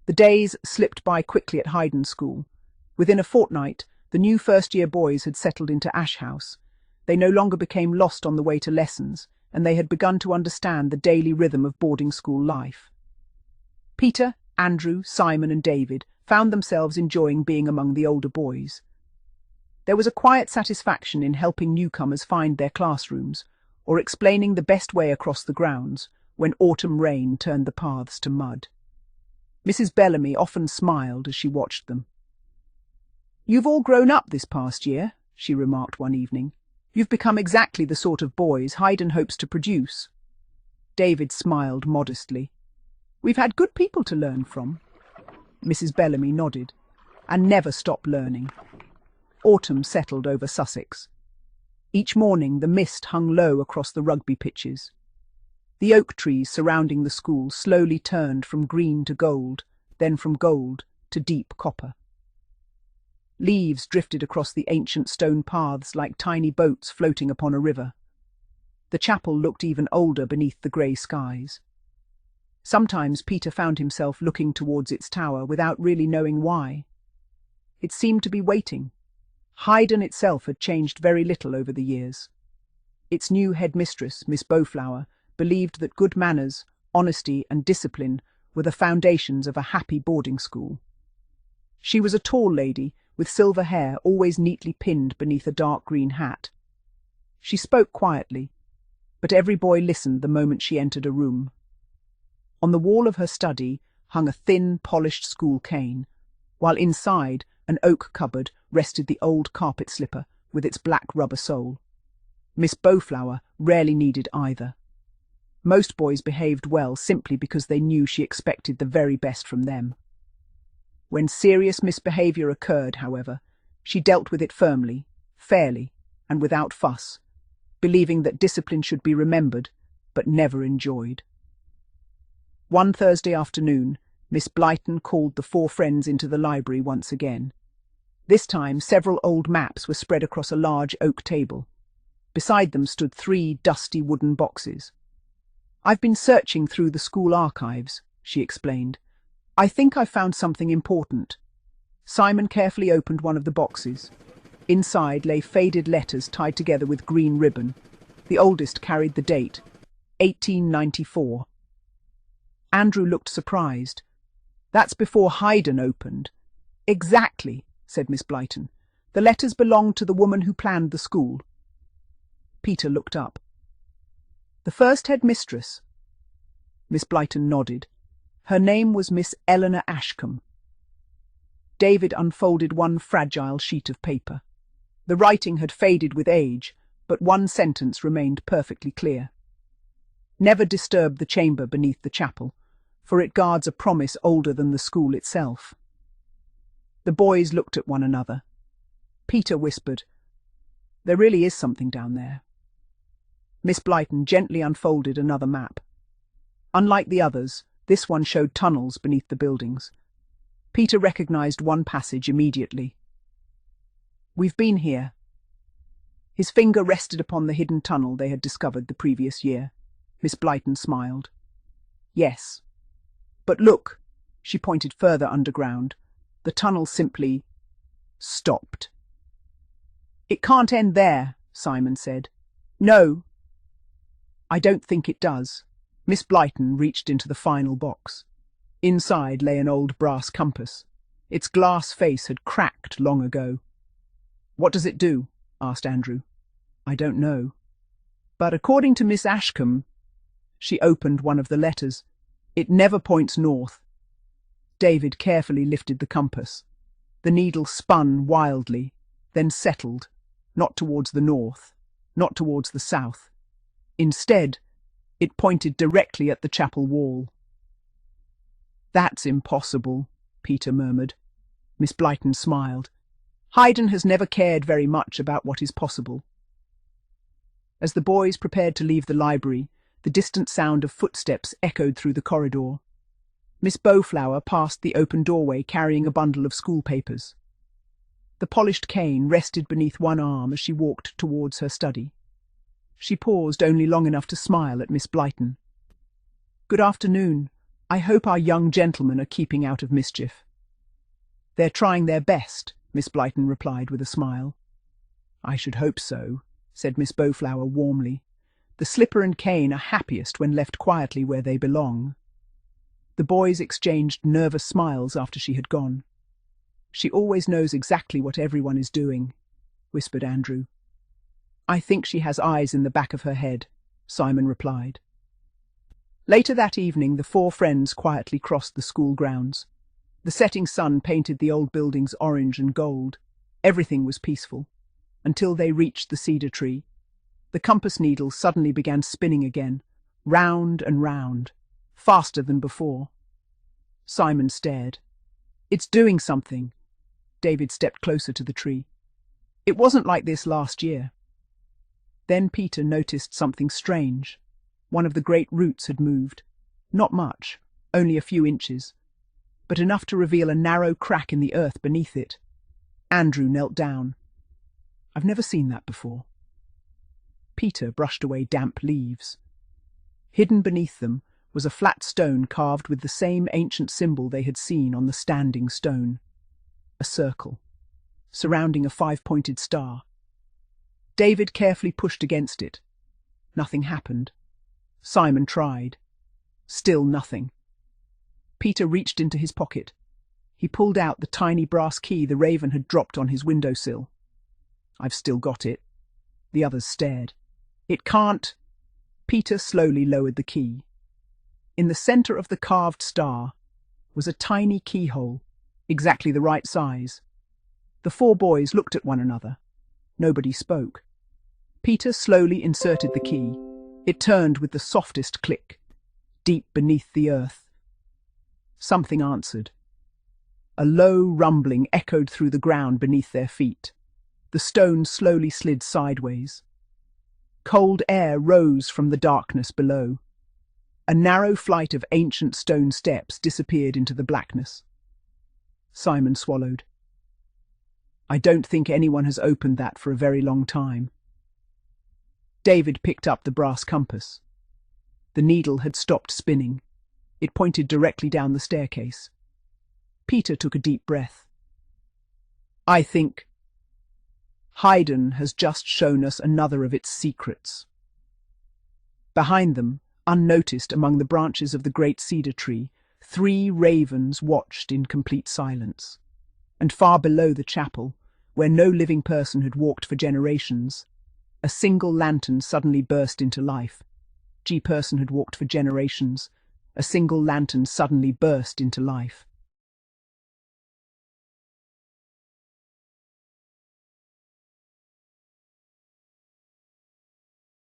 The days slipped by quickly at Hayen School. Within a fortnight, the new first-year boys had settled into Ash House. They no longer became lost on the way to lessons, and they had begun to understand the daily rhythm of boarding school life. Peter, Andrew, Simon and David found themselves enjoying being among the older boys. There was a quiet satisfaction in helping newcomers find their classrooms, or explaining the best way across the grounds when autumn rain turned the paths to mud. Mrs. Bellamy often smiled as she watched them. "You've all grown up this past year," she remarked one evening. "You've become exactly the sort of boys Hayen hopes to produce." David smiled modestly. "We've had good people to learn from." Mrs. Bellamy nodded. "And never stop learning." Autumn settled over Sussex. Each morning the mist hung low across the rugby pitches. The oak trees surrounding the school slowly turned from green to gold, then from gold to deep copper. Leaves drifted across the ancient stone paths like tiny boats floating upon a river. The chapel looked even older beneath the grey skies. Sometimes Peter found himself looking towards its tower without really knowing why. It seemed to be waiting. Hayen itself had changed very little over the years. Its new headmistress, Miss Bowflower, believed that good manners, honesty and discipline were the foundations of a happy boarding school. She was a tall lady with silver hair always neatly pinned beneath a dark green hat. She spoke quietly, but every boy listened the moment she entered a room. On the wall of her study hung a thin, polished school cane, while inside an oak cupboard rested the old carpet slipper with its black rubber sole. Miss Bowflower rarely needed either. Most boys behaved well simply because they knew she expected the very best from them. When serious misbehaviour occurred, however, she dealt with it firmly, fairly, and without fuss, believing that discipline should be remembered, but never enjoyed. One Thursday afternoon, Miss Blyton called the four friends into the library once again. This time, several old maps were spread across a large oak table. Beside them stood 3 dusty wooden boxes. "I've been searching through the school archives," she explained. "I think I've found something important." Simon carefully opened one of the boxes. Inside lay faded letters tied together with green ribbon. The oldest carried the date, 1894. Andrew looked surprised. "That's before Hayen opened." "Exactly," said Miss Blyton. "The letters belonged to the woman who planned the school." Peter looked up. "The first headmistress?" Miss Blyton nodded. "Her name was Miss Eleanor Ashcombe." David unfolded one fragile sheet of paper. The writing had faded with age, but one sentence remained perfectly clear. "Never disturb the chamber beneath the chapel, for it guards a promise older than the school itself." The boys looked at one another. Peter whispered, "There really is something down there." Miss Blyton gently unfolded another map. Unlike the others, this one showed tunnels beneath the buildings. Peter recognized one passage immediately. "We've been here." His finger rested upon the hidden tunnel they had discovered the previous year. Miss Blyton smiled. "Yes. But look," she pointed further underground. The tunnel simply stopped. "It can't end there," Simon said. "No." "I don't think it does." Miss Blyton reached into the final box. Inside lay an old brass compass. Its glass face had cracked long ago. "What does it do?" asked Andrew. "I don't know. But according to Miss Ashcombe," she opened one of the letters, "it never points north." David carefully lifted the compass. The needle spun wildly, then settled, not towards the north, not towards the south. Instead, it pointed directly at the chapel wall. "That's impossible," Peter murmured. Miss Blyton smiled. "Hayen has never cared very much about what is possible." As the boys prepared to leave the library, the distant sound of footsteps echoed through the corridor. Miss Bowflower passed the open doorway carrying a bundle of school papers. The polished cane rested beneath one arm as she walked towards her study. She paused only long enough to smile at Miss Blyton. "Good afternoon. I hope our young gentlemen are keeping out of mischief. They're trying their best, Miss Blyton replied with a smile. I should hope so, said Miss Bowflower warmly. The slipper and cane are happiest when left quietly where they belong. The boys exchanged nervous smiles after she had gone. She always knows exactly what everyone is doing, whispered Andrew. I think she has eyes in the back of her head, Simon replied. Later that evening, the four friends quietly crossed the school grounds. The setting sun painted the old buildings orange and gold. Everything was peaceful, until they reached the cedar tree. The compass needle suddenly began spinning again, round and round, faster than before. Simon stared. It's doing something. David stepped closer to the tree. It wasn't like this last year. Then Peter noticed something strange. One of the great roots had moved. Not much, only a few inches, but enough to reveal a narrow crack in the earth beneath it. Andrew knelt down. I've never seen that before. Peter brushed away damp leaves. Hidden beneath them was a flat stone carved with the same ancient symbol they had seen on the standing stone. A circle, surrounding a five-pointed star. David carefully pushed against it. Nothing happened. Simon tried. Still nothing. Peter reached into his pocket. He pulled out the tiny brass key the raven had dropped on his windowsill. I've still got it. The others stared. It can't. Peter slowly lowered the key. In the center of the carved star was a tiny keyhole, exactly the right size. The four boys looked at one another. Nobody spoke. Peter slowly inserted the key. It turned with the softest click, deep beneath the earth. Something answered. A low rumbling echoed through the ground beneath their feet. The stone slowly slid sideways. Cold air rose from the darkness below. A narrow flight of ancient stone steps disappeared into the blackness. Simon swallowed. I don't think anyone has opened that for a very long time. David picked up the brass compass. The needle had stopped spinning. It pointed directly down the staircase. Peter took a deep breath. I think Hayen has just shown us another of its secrets. Behind them, unnoticed among the branches of the great cedar tree, 3 ravens watched in complete silence. And far below the chapel, where no living person had walked for generations, a single lantern suddenly burst into life. Person had walked for generations. A single lantern suddenly burst into life.